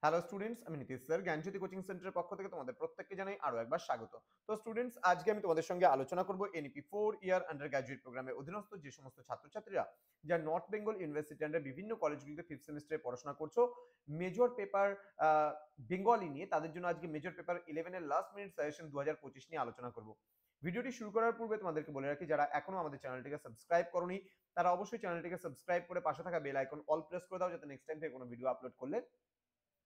Hello students, আমি Nitish sir জ্ঞানজ্যোতি coaching সেন্টারের পক্ষ থেকে তোমাদের প্রত্যেককে জানাই আরো একবার স্বাগত। তো স্টুডেন্টস, আজকে আমি তোমাদের সঙ্গে আলোচনা করব এনইপি 4 ইয়ার আন্ডার গ্র্যাজুয়েট প্রোগ্রামের অধীনস্থ যে সমস্ত ছাত্রছাত্রীরা যা নর্থ বেঙ্গল ইউনিভার্সিটি আন্ডার বিভিন্ন কলেজগুলিতে 5th সেমিস্টারে পড়াশোনা করছো, মেজর পেপার বেঙ্গলি নিয়ে, তাদের জন্য আজকে মেজর পেপার 11 এর লাস্ট মিনিট সাজেশন 2025 নিয়ে আলোচনা করব। ভিডিওটি শুরু করার পূর্বে তোমাদেরকে বলে রাখি, যারা এখনো আমাদের চ্যানেলটিকে সাবস্ক্রাইব করোনি তারা অবশ্যই চ্যানেলটিকে সাবস্ক্রাইব করে পাশে থাকা বেল আইকন অল প্রেস করে দাও, যাতে নেক্সট টাইম থেকে কোনো ভিডিও আপলোড করলে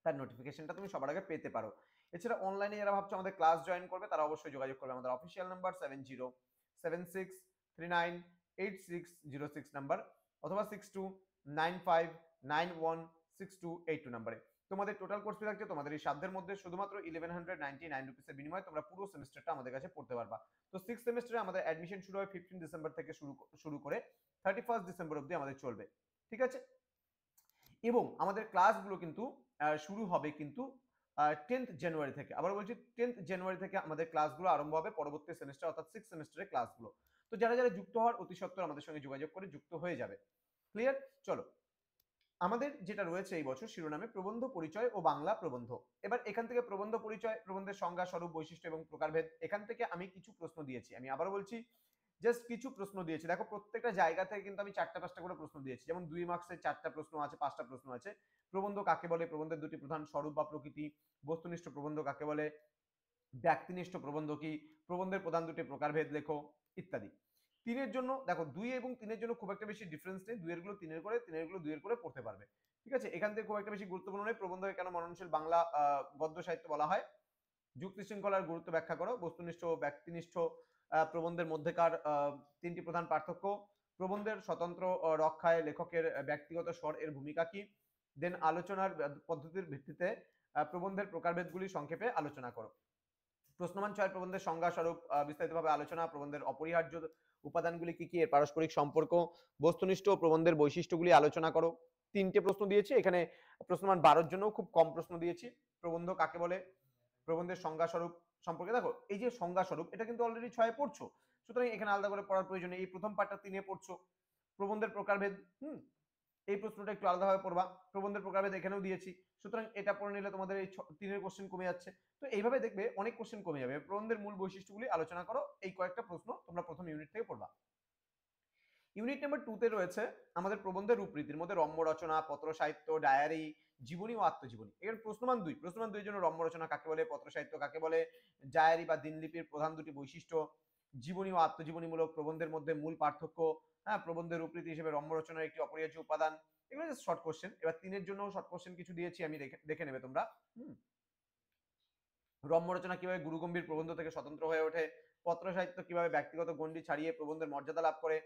তার নোটিফিকেশনটা তুমি সবার আগে পেতে পারো। এছাড়া অনলাইনে যারা ভাবছো আমাদের ক্লাস জয়েন করবে, তারা অবশ্যই যোগাযোগ করবে আমাদের অফিসিয়াল নাম্বার 7076398606 নাম্বার অথবা 6295916282 নাম্বারে। তোমাদের টোটাল কোর্স ফি থাকছে তোমাদের এই সাধ্যের মধ্যে শুধুমাত্র 1199 রুপিসের বিনিময়ে তোমরা পুরো সেমিস্টারটা আমাদের কাছে পড়তে পারবা। তো 6 সেমিস্টারে আমাদের অ্যাডমিশন শুরু হয় 15 ডিসেম্বর থেকে শুরু করে 31 ডিসেম্বর অবধি আমাদের চলবে, ঠিক আছে? এবং আমাদের ক্লাসগুলো কিন্তু শুরু হবে কিন্তু 10th জানুয়ারি থেকে। আবার বলছি 10th জানুয়ারি থেকে আমাদের ক্লাসগুলো আরম্ভ হবে পরবর্তী সেমিস্টার অর্থাৎ 6 সেমিস্টারের ক্লাসগুলো। তো যারা যারা যুক্ত হওয়ার অতি সত্বর আমাদের সঙ্গে যোগাযোগ করে যুক্ত হয়ে যাবে। ক্লিয়ার? চলো, আমাদের যেটা রয়েছে এই বছর শিরোনামে প্রবন্ধ পরিচয় ও বাংলা প্রবন্ধ। এবার এখান থেকে প্রবন্ধ পরিচয়, প্রবন্ধের সংজ্ঞা, স্বরূপ, বৈশিষ্ট্য এবং প্রকারভেদ, এখান থেকে আমি কিছু প্রশ্ন দিয়েছি। আমি আবারও বলছি, জাস্ট কিছু প্রশ্ন দিয়েছি। দেখো, প্রত্যেকটা জায়গা থেকে কিন্তু আমি 4টা 5টা করে প্রশ্ন দিয়েছি। যেমন 2 মার্কসের 4টা প্রশ্ন আছে, 5টা প্রশ্ন আছে। প্রবন্ধ কাকে বলে, প্রবন্ধের দুটি প্রধান স্বরূপ বা প্রকৃতি, বস্তুনিষ্ঠ প্রবন্ধ কাকে বলে, ব্যক্তিনিষ্ঠ প্রবন্ধ কি, প্রবন্ধের প্রধান দুটি প্রকারভেদ লেখো, ইত্যাদি। 3-এর জন্য দেখো, 2 এবং 3-এর জন্য খুব একটা বেশি ডিফারেন্স নেই। 2-এর গুলো 3-এর করে, 3-এর গুলো 2-এর করে পড়তে পারবে, ঠিক আছে? এখান থেকে খুব একটা বেশি গুরুত্বপূর্ণ নয়। প্রবন্ধকে কেন মননশীল বাংলা গদ্য সাহিত্য বলা হয়, যুক্তি শৃঙ্খলার গুরুত্ব ব্যাখ্যা করো, বস্তুনিষ্ঠ ও ব্যক্তিনিষ্ঠ প্রবন্ধের মধ্যেকার 3টি প্রধান পার্থক্য, প্রবন্ধের স্বতন্ত্র রক্ষায় লেখকের ব্যক্তিগত স্বর এর ভূমিকা কি, দেন আলোচনার পদ্ধতির ভিত্তিতে প্রবন্ধের প্রকারভেদগুলি সংক্ষেপে আলোচনা করো। প্রশ্নমান 6 প্রবন্ধের সংজ্ঞা স্বরূপ বিস্তারিতভাবে আলোচনা, প্রবন্ধের অপরিহার্য উপাদানগুলি কি কি, এর পারস্পরিক সম্পর্ক, বস্তুনিষ্ঠ প্রবন্ধের বৈশিষ্ট্যগুলি আলোচনা করো। 3টে প্রশ্ন দিয়েছি এখানে। প্রশ্নমান 12-র জন্য খুব কম প্রশ্ন দিয়েছি। প্রবন্ধ কাকে বলে, প্রবন্ধের সংজ্ঞা স্বরূপ সম্পর্কে দেখো, এই যে সংজ্ঞা স্বরূপ, এটা কিন্তু অলরেডি 6-এ পড়ছো, সুতরাং এখানে আলাদা করে পড়ার প্রয়োজন নেই। এই প্রথম পার্টটা 3-এ পড়ছো। প্রবন্ধের প্রকারভেদ, এই প্রশ্নটা একটু আলাদাভাবে পড়বা। প্রবন্ধের প্রকারভেদ এখানেও দিয়েছি, সুতরাং এটা পড়ে নিলে তোমাদের এই 3-এর কোশ্চেন কমে যাচ্ছে। তো এইভাবে দেখবে অনেক কোশ্চেন কমে যাবে। প্রবন্ধের মূল বৈশিষ্ট্যগুলি আলোচনা করো, এই কয়েকটা প্রশ্ন তোমরা প্রথম ইউনিট থেকে পড়বা। ইউনিট নাম্বার 2-তে রয়েছে আমাদের প্রবন্ধের রূপরীতির মধ্যে রম্য রচনা, পত্র সাহিত্য, ডায়েরি, জীবনী ও আত্মজীবনী। এর প্রশ্নমান 2, প্রশ্নমান 2-এর জন্য রম্য রচনা কাকে বলে, পত্র সাহিত্য কাকে বলে, ডায়েরি বা দিনলিপির প্রধান দুটি বৈশিষ্ট্য, জীবনী ও আত্মজীবনীমূলক প্রবন্ধের মধ্যে মূল পার্থক্য, হ্যাঁ, প্রবন্ধের রূপরীতি হিসেবে রম্য রচনার একটি অপরিহার্য উপাদান। এগুলো জাস্ট শর্ট কোশ্চেন। এবার 3-এর জন্য শর্ট কোশ্চেন কিছু দিয়েছি, আমি দেখে নেবে তোমরা। রম্য রচনা কিভাবে গুরুগম্ভীর প্রবন্ধ থেকে স্বতন্ত্র হয়ে ওঠে, পত্র সাহিত্য কিভাবে ব্যক্তিগত গণ্ডি ছাড়িয়ে প্রবন্ধের মর্যাদা লাভ করে,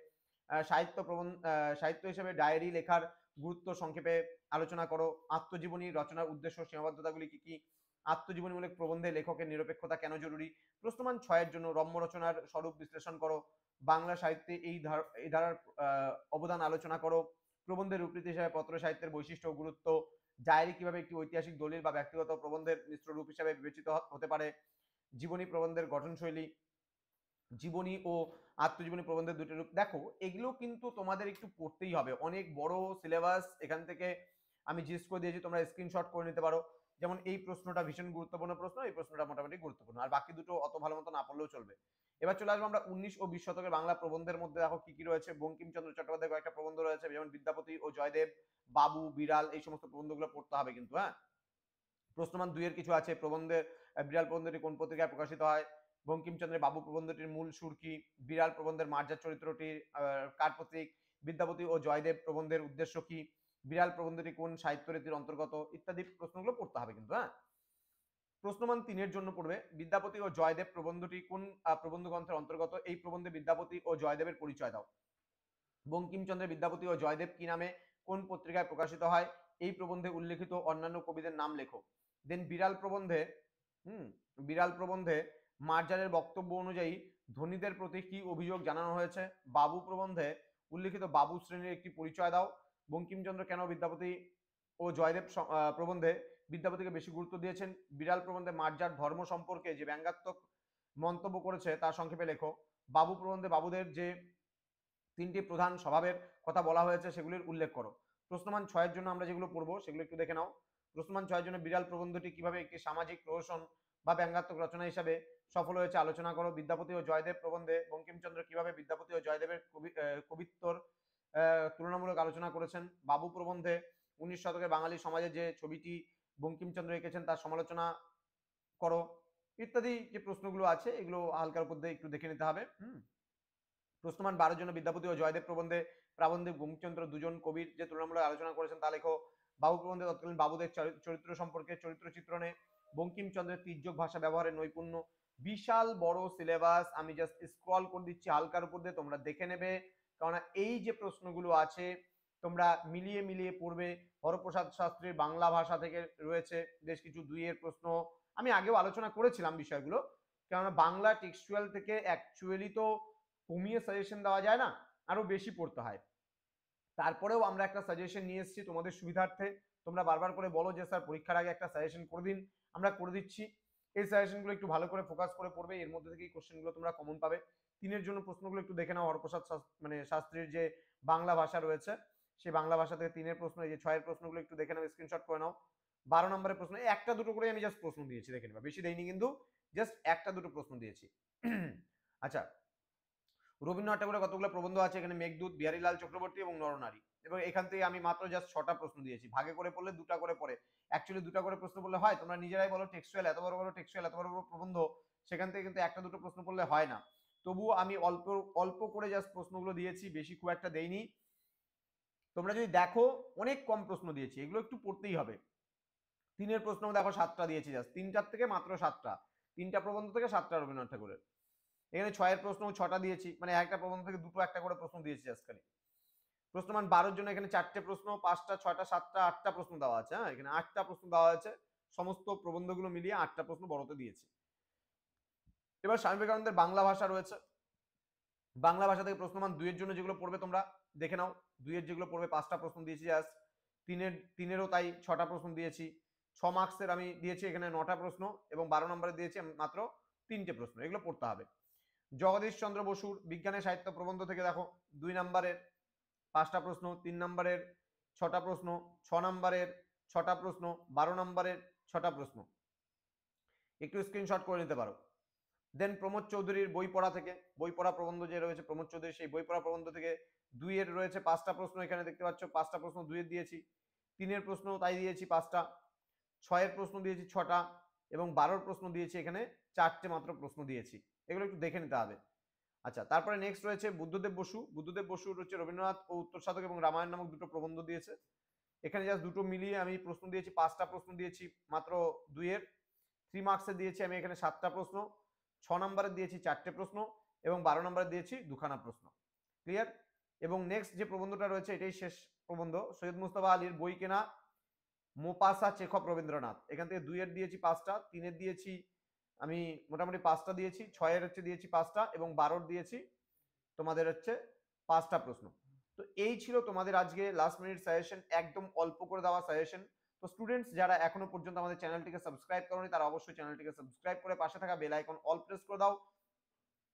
সাহিত্য হিসেবে ডায়েরি লেখার গুরুত্ব সংক্ষেপে আলোচনা করো, আত্মজীবনী রচনার উদ্দেশ্য সীমাবদ্ধতাগুলি কি কি, আত্মজীবনীমূলক প্রবন্ধে লেখকের নিরপেক্ষতা কেন জরুরি। প্রশ্নমান 6-এর জন্য রম্য রচনার স্বরূপ বিশ্লেষণ করো, বাংলা সাহিত্যে এই ধারার অবদান আলোচনা করো, প্রবন্ধের রূপরীতি হিসেবে পত্র সাহিত্যের বৈশিষ্ট্য ও গুরুত্ব, ডায়েরি কিভাবে একটি ঐতিহাসিক দলিল বা ব্যক্তিগত প্রবন্ধের মিশ্র রূপ হিসেবে বিবেচিত হতে পারে, জীবনী প্রবন্ধের গঠনশৈলী, জীবনী ও আত্মজীবনী প্রবন্ধের দুটি রূপ। দেখো, এগুলো কিন্তু তোমাদের একটু পড়তেই হবে, অনেক বড় সিলেবাস। এখান থেকে আমি জিজ্ঞেস করে দিয়েছি, তোমরা স্ক্রিনশট করে নিতে পারো। যেমন এই প্রশ্নটা ভীষণ গুরুত্বপূর্ণ প্রশ্ন, এই প্রশ্নটা মোটামুটি গুরুত্বপূর্ণ, আর বাকি দুটো অত ভালো মতো না পড়লেও চলবে। এবার চলে আসবো আমরা 19 ও 20 শতকের বাংলা প্রবন্ধের মধ্যে। দেখো কি কি রয়েছে। বঙ্কিমচন্দ্র চট্টোপাধ্যায়ের কয়েকটা প্রবন্ধ রয়েছে, যেমন বিদ্যাপতি ও জয়দেব, বাবু, বিড়াল, এই সমস্ত প্রবন্ধগুলো পড়তে হবে কিন্তু, হ্যাঁ। প্রশ্নমান 2-এর কিছু আছে। প্রবন্ধের বিড়াল প্রবন্ধটি কোন পত্রিকায় প্রকাশিত হয়, বঙ্কিমচন্দ্রের বাবু প্রবন্ধটির মূল সুর কি, বিড়াল প্রবন্ধের মার্জার চরিত্রটি কার প্রতীক, বিদ্যাপতি ও জয়দেব প্রবন্ধের উদ্দেশ্য কি, বিড়াল প্রবন্ধটি কোন সাহিত্য রীতির অন্তর্গত, ইত্যাদি প্রশ্নগুলো পড়তে হবে কিন্তু, হ্যাঁ। প্রশ্নমান 3-এর জন্য পড়বে বিদ্যাপতি ও জয়দেব প্রবন্ধটি কোন প্রবন্ধ গ্রন্থের অন্তর্গত, এই প্রবন্ধে বিদ্যাপতি ও জয়দেবের পরিচয় দাও। বঙ্কিমচন্দ্রের বিদ্যাপতি ও জয়দেব কি নামে কোন পত্রিকায় প্রকাশিত হয়, এই প্রবন্ধে উল্লেখিত অন্যান্য কবিদের নাম লেখো। দেন বিড়াল প্রবন্ধে মার্জারের বক্তব্য অনুযায়ী ধনীদের প্রতি কি অভিযোগ জানানো হয়েছে, বাবু প্রবন্ধে উল্লেখিত বাবু শ্রেণীর একটি পরিচয় দাও। বঙ্কিমচন্দ্র কেন বিদ্যাপতি ও জয়দেব প্রবন্ধে বিদ্যাপতিকে বেশি গুরুত্ব দিয়েছেন, বিড়াল প্রবন্ধে মার্জার ধর্ম সম্পর্কে যে ব্যঙ্গাত্মক মন্তব্য করেছে তা সংক্ষেপে লেখো। বাবু প্রবন্ধে বাবুদের যে 3টি প্রধান স্বভাবের কথা বলা হয়েছে সেগুলির উল্লেখ করো। প্রশ্নমান 6 এর জন্য আমরা যেগুলো পড়বো সেগুলো একটু দেখে নাও। প্রশ্নমান 6 এর জন্য বিড়াল প্রবন্ধটি কিভাবে একটি সামাজিক প্রহসন বা ব্যঙ্গাত্মক রচনা হিসাবে সফল হয়েছে আলোচনা করো। বিদ্যাপতি ও জয়দেব প্রবন্ধে বঙ্কিমচন্দ্র কিভাবে বিদ্যাপতি ও জয়দেবের কবিত্বর তুলনামূলক আলোচনা করেছেন। বাবু প্রবন্ধে 19 শতকে বাঙালি সমাজে যে ছবিটি বঙ্কিমচন্দ্র এঁকেছেন তার সমালোচনা করো। ইত্যাদি যে প্রশ্নগুলো আছে এগুলো হালকার উপর দিয়ে একটু দেখে নিতে হবে। প্রশ্নমান 12 জন্য বিদ্যাপতি ও জয়দেব প্রবন্ধে প্রাবন্ধিক বঙ্কিমচন্দ্র দুজন কবির যে তুলনামূলক আলোচনা করেছেন তা লেখো। বাবু প্রবন্ধে তৎকালীন বাবুদের চরিত্র সম্পর্কে, চরিত্র চিত্রণে বঙ্কিমচন্দ্রের তির্যক ভাষা ব্যবহারের নৈপুণ্য। বিশাল বড় সিলেবাস, আমি জাস্ট স্ক্রল করে দিচ্ছি হালকার উপর দিয়ে, তোমরা দেখে নেবে। কারণ এই যে প্রশ্নগুলো আছে তোমরা মিলিয়ে মিলিয়ে পড়বে। হরপ্রসাদ শাস্ত্রীর বাংলা ভাষা থেকে রয়েছে বেশ কিছু 2 এর প্রশ্ন, আমি আগেও আলোচনা করেছিলাম বিষয়গুলো। কেননা বাংলা টেক্সচুয়াল থেকে অ্যাকচুয়ালি তো কমিয়ে সাজেশন দেওয়া যায় না, আরো বেশি পড়তে হয়। তারপরেও আমরা একটা সাজেশন নিয়ে এসেছি তোমাদের সুবিধার্থে। তোমরা বারবার করে বলো যে স্যার পরীক্ষার আগে একটা সাজেশন করে দিন, আমরা করে দিচ্ছি। এই সাজেশনগুলো একটু ভালো করে ফোকাস করে পড়বে, এর মধ্যে থেকেই কোশ্চেনগুলো তোমরা কমন পাবে। 3 এর জন্য প্রশ্নগুলো একটু দেখে নাও। হরপ্রসাদ শাস্ত্রীর যে বাংলা ভাষা রয়েছে সেই বাংলা ভাষা থেকে 3 এর প্রশ্ন, এই যে 6 এর প্রশ্নগুলো একটু দেখে নাও, স্ক্রিনশট করে নাও। 12 নম্বরের প্রশ্ন একটা দুটো করে আমি জাস্ট প্রশ্ন দিয়েছি, দেখে নেবা, বেশি দেইনি কিন্তু, জাস্ট একটা দুটো প্রশ্ন দিয়েছি। আচ্ছা, রবীন্দ্রনাথ ঠাকুরের কতগুলো প্রবন্ধ আছে এখানে? মেঘদূত, বিহারীলাল চক্রবর্তী এবং নরনারী। এবং এখান থেকে আমি মাত্র জাস্ট 6টা প্রশ্ন দিয়েছি, ভাগে করে পড়লে 2টা করে পড়ে। অ্যাকচুয়ালি 2টা করে প্রশ্ন পড়লে হয়, তোমরা নিজেরাই বলো টেক্সচুয়াল এত বড় বড় টেক্সচুয়াল এত বড় বড় প্রবন্ধ, সেখান থেকে কিন্তু একটা দুটো প্রশ্ন পড়লে হয় না। তবুও আমি অল্প অল্প করে জাস্ট প্রশ্নগুলো দিয়েছি, বেশি খুব একটা দেইনি। তোমরা যদি দেখো অনেক কম প্রশ্ন দিয়েছি, এগুলো একটু পড়তেই হবে। 3 এর প্রশ্ন দেখো 7টা দিয়েছি, জাস্ট 3টার থেকে মাত্র 7টা, 3টা প্রবন্ধ থেকে 7টা রবীন্দ্রনাথ ঠাকুরের। এখানে 6 এর প্রশ্ন 6টা দিয়েছি, মানে একটা প্রবন্ধ থেকে দুটো একটা করে প্রশ্ন দিয়েছি জাস্ট খালি। প্রশ্নমান 12 জন্য এখানে 4টে প্রশ্ন, 5টা 6টা 7টা 8টা প্রশ্ন দেওয়া আছে। হ্যাঁ, এখানে 8টা প্রশ্ন দেওয়া আছে, সমস্ত প্রবন্ধগুলো মিলিয়ে 8টা প্রশ্ন বড়তে দিয়েছি। এবার স্বামী বিবেকানন্দের বাংলা ভাষা রয়েছে, বাংলা ভাষা থেকে প্রশ্নমান 2 এর জন্য যেগুলো পড়বে তোমরা দেখে নাও। 2 এর যেগুলো পড়বে 5টা প্রশ্ন দিয়েছি জাস্ট। 3এরও তাই 6টা প্রশ্ন দিয়েছি। 6 মার্কসের আমি দিয়েছি এখানে 9টা প্রশ্ন, এবং 12 নম্বরে দিয়েছি মাত্র 3টে প্রশ্ন, এগুলো পড়তে হবে। জগদীশ চন্দ্র বসুর বিজ্ঞানের সাহিত্য প্রবন্ধ থেকে দেখো 2 নম্বরের 5টা প্রশ্ন, 3 নম্বরের 6টা প্রশ্ন, 6 নম্বরের 6টা প্রশ্ন, 12 নম্বরের 6টা প্রশ্ন, একটু স্ক্রিনশট করে নিতে পারো। দেন প্রমোদ চৌধুরীর বই পড়া থেকে, বই পড়া প্রবন্ধ যে রয়েছে প্রমোদ চৌধুরী, সেই বই পড়া প্রবন্ধ থেকে 2 এর রয়েছে 5টা প্রশ্ন, এখানে দেখতে পাচ্ছ 5টা প্রশ্ন 2 এর দিয়েছি। 3 এর প্রশ্ন তাই দিয়েছি 5টা, 6 এর প্রশ্ন দিয়েছি 6টা, এবং 12 প্রশ্ন দিয়েছি এখানে 4টে মাত্র প্রশ্ন দিয়েছি, এগুলো একটু দেখে নিতে হবে। আচ্ছা, তারপরে নেক্সট রয়েছে বুদ্ধদেব বসু। বুদ্ধদেব বসুর হচ্ছে রবীন্দ্রনাথ ও উত্তর সাধক এবং রামায়ণ নামক দুটো প্রবন্ধ দিয়েছে। এখানে জাস্ট দুটো মিলিয়ে আমি প্রশ্ন দিয়েছি, 5টা প্রশ্ন দিয়েছি মাত্র 2 এর। 3 মার্কসে দিয়েছি আমি এখানে 7টা প্রশ্ন, 6 নম্বরে দিয়েছি 4টে প্রশ্ন, এবং 12 নম্বরে দিয়েছি দুখানা প্রশ্ন। ক্লিয়ার? এবং নেক্সট যে প্রবন্ধটা রয়েছে এটাই শেষ প্রবন্ধ, সৈয়দ মুস্তফা আলীর বই কেনা, মোপাসা চেখভ রবীন্দ্রনাথ। এখান থেকে 2 এর দিয়েছি 5টা, 3 এর দিয়েছি আমি মোটামুটি 5টা দিয়েছি, 6 এর হচ্ছে দিয়েছি 5টা, এবং 12 দিয়েছি তোমাদের হচ্ছে 5টা প্রশ্ন। তো এই ছিল তোমাদের আজকে লাস্ট মিনিট সাজেশন, একদম অল্প করে দেওয়া সাজেশন। তো স্টুডেন্টস যারা এখনো পর্যন্ত আমাদের চ্যানেলটিকে সাবস্ক্রাইব করোনি তারা অবশ্যই চ্যানেলটিকে সাবস্ক্রাইব করে পাশে থাকা বেল আইকন অল প্রেস করে দাও,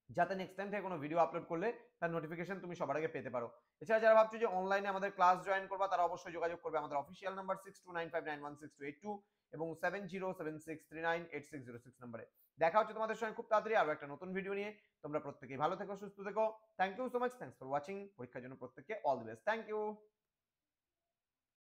যাতে নেক্সট টাইম থেকে কোনো ভিডিও আপলোড করলে তার নোটিফিকেশন তুমি সবার আগে পেতে পারো। এছাড়া যারা ভাবছো যে অনলাইনে আমাদের ক্লাস জয়েন করবা তারা অবশ্যই যোগাযোগ করবে আমাদের অফিসিয়াল নাম্বার 6295916282 এবং 7076398606 নম্বরে। দেখা হচ্ছে তোমাদের সঙ্গে খুব তাড়াতাড়ি আরো একটা নতুন ভিডিও নিয়ে। তোমরা প্রত্যেকেই ভালো থেকো, সুস্থ থেকো। Thank you so much, thanks for watching. পরীক্ষার জন্য প্রত্যেককে all the best. Thank you.